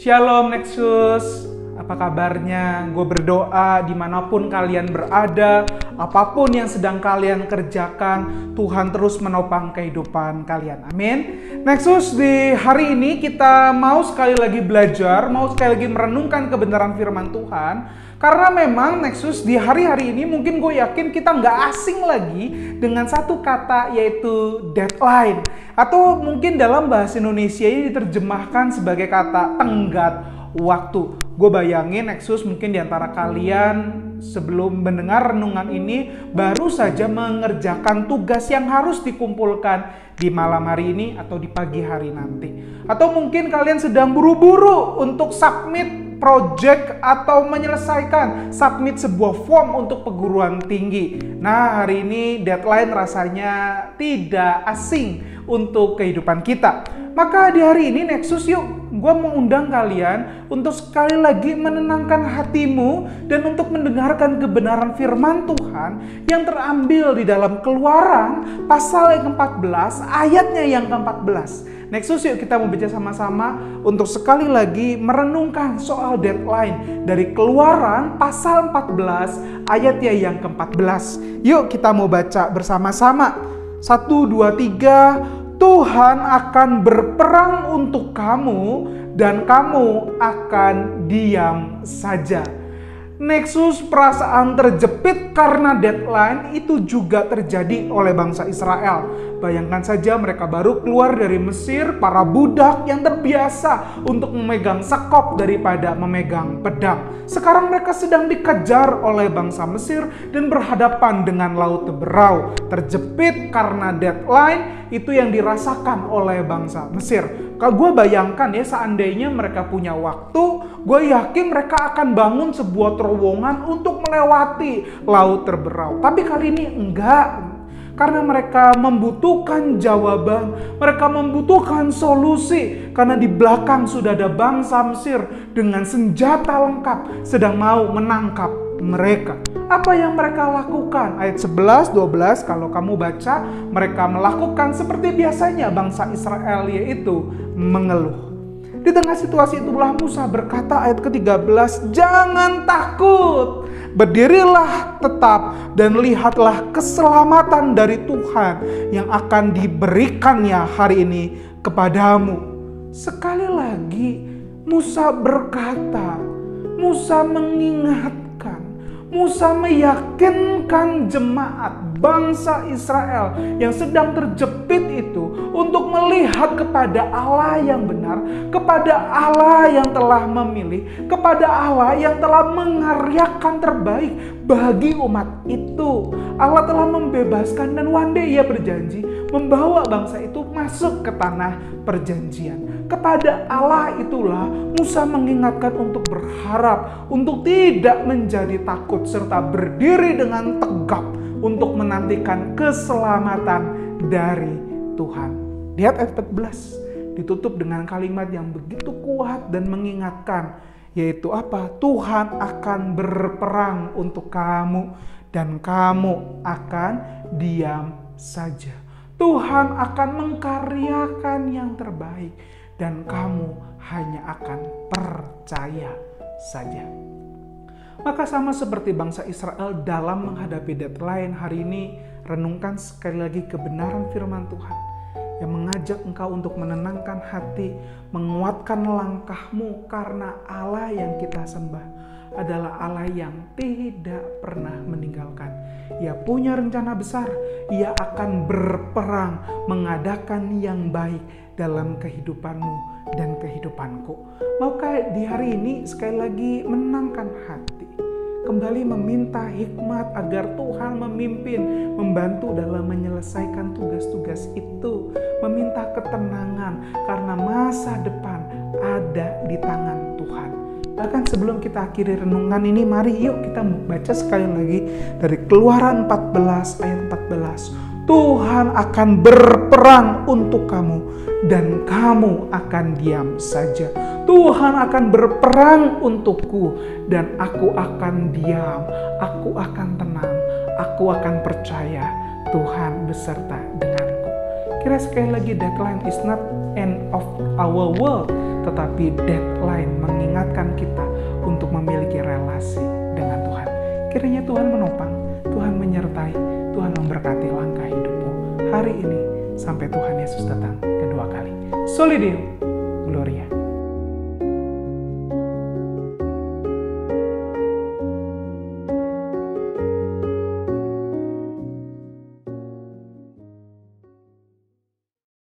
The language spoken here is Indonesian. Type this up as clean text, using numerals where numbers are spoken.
Shalom Nexus, apa kabarnya? Gue berdoa dimanapun kalian berada, apapun yang sedang kalian kerjakan, Tuhan terus menopang kehidupan kalian. Amin. Nexus, di hari ini kita mau sekali lagi belajar, mau sekali lagi merenungkan kebenaran firman Tuhan. Karena memang Nexus di hari-hari ini mungkin gue yakin kita nggak asing lagi dengan satu kata, yaitu deadline. Atau mungkin dalam bahasa Indonesia ini diterjemahkan sebagai kata tenggat waktu. Gue bayangin Nexus mungkin di antara kalian sebelum mendengar renungan ini baru saja mengerjakan tugas yang harus dikumpulkan di malam hari ini atau di pagi hari nanti. Atau mungkin kalian sedang buru-buru untuk submit project atau menyelesaikan submit sebuah form untuk perguruan tinggi. Nah, hari ini deadline rasanya tidak asing untuk kehidupan kita. Maka di hari ini Nexus, yuk gue mengundang kalian untuk sekali lagi menenangkan hatimu dan untuk mendengarkan kebenaran firman Tuhan yang terambil di dalam Keluaran pasal yang ke-14 ayatnya yang ke-14. Nexus, yuk kita mau baca sama-sama untuk sekali lagi merenungkan soal deadline dari Keluaran pasal 14 ayatnya yang ke-14. Yuk kita mau baca bersama-sama. 1, 2, 3. Tuhan akan berperang untuk kamu dan kamu akan diam saja. Nexus, perasaan terjepit karena deadline itu juga terjadi oleh bangsa Israel. Bayangkan saja mereka baru keluar dari Mesir, para budak yang terbiasa untuk memegang sekop daripada memegang pedang. Sekarang mereka sedang dikejar oleh bangsa Mesir dan berhadapan dengan Laut Teberau. Terjepit karena deadline itu yang dirasakan oleh bangsa Mesir. Kalau gue bayangkan ya, seandainya mereka punya waktu, gue yakin mereka akan bangun sebuah terowongan untuk melewati Laut Teberau. Tapi kali ini enggak. Karena mereka membutuhkan jawaban, mereka membutuhkan solusi. Karena di belakang sudah ada bangsa Mesir dengan senjata lengkap sedang mau menangkap mereka. Apa yang mereka lakukan? Ayat 11, 12 kalau kamu baca, mereka melakukan seperti biasanya bangsa Israel, yaitu mengeluh. Di tengah situasi itulah Musa berkata ayat ke-13, jangan takut, berdirilah tetap dan lihatlah keselamatan dari Tuhan yang akan diberikannya hari ini kepadamu. Sekali lagi Musa berkata, Musa mengingatkan, Musa meyakinkan jemaat bangsa Israel yang sedang terjepit itu untuk melihat kepada Allah yang benar, kepada Allah yang telah memilih, kepada Allah yang telah mengaryakan terbaik bagi umat itu. Allah telah membebaskan dan one day Ia berjanji membawa bangsa itu masuk ke tanah perjanjian. Kepada Allah itulah Musa mengingatkan untuk berharap, untuk tidak menjadi takut serta berdiri dengan tegap untuk menantikan keselamatan dari Tuhan. Lihat ayat 14, ditutup dengan kalimat yang begitu kuat dan mengingatkan, yaitu apa? Tuhan akan berperang untuk kamu dan kamu akan diam saja. Tuhan akan mengkaryakan yang terbaik dan kamu hanya akan percaya saja. Maka sama seperti bangsa Israel dalam menghadapi deadline, hari ini renungkan sekali lagi kebenaran firman Tuhan yang mengajak engkau untuk menenangkan hati, menguatkan langkahmu, karena Allah yang kita sembah adalah Allah yang tidak pernah meninggalkan. Ia punya rencana besar, Ia akan berperang mengadakan yang baik dalam kehidupanmu dan kehidupanku. Maukah di hari ini sekali lagi menenangkan hati, kembali meminta hikmat agar Tuhan memimpin, membantu dalam menyelesaikan tugas-tugas itu, meminta ketenangan karena masa depan ada di tangan Tuhan. Bahkan sebelum kita akhiri renungan ini, mari yuk kita baca sekali lagi dari Keluaran 14 ayat 14. Tuhan akan berperang untuk kamu dan kamu akan diam saja. Tuhan akan berperang untukku dan aku akan diam, aku akan tenang, aku akan percaya Tuhan beserta denganku. Kira sekali lagi, deadline is not end of our world, tetapi deadline mengingatkan kita untuk memiliki relasi dengan Tuhan. Kiranya Tuhan menopang, Tuhan menyertai, Tuhan memberkati langkah hidupmu hari ini sampai Tuhan Yesus datang kedua kali. Soli Deo.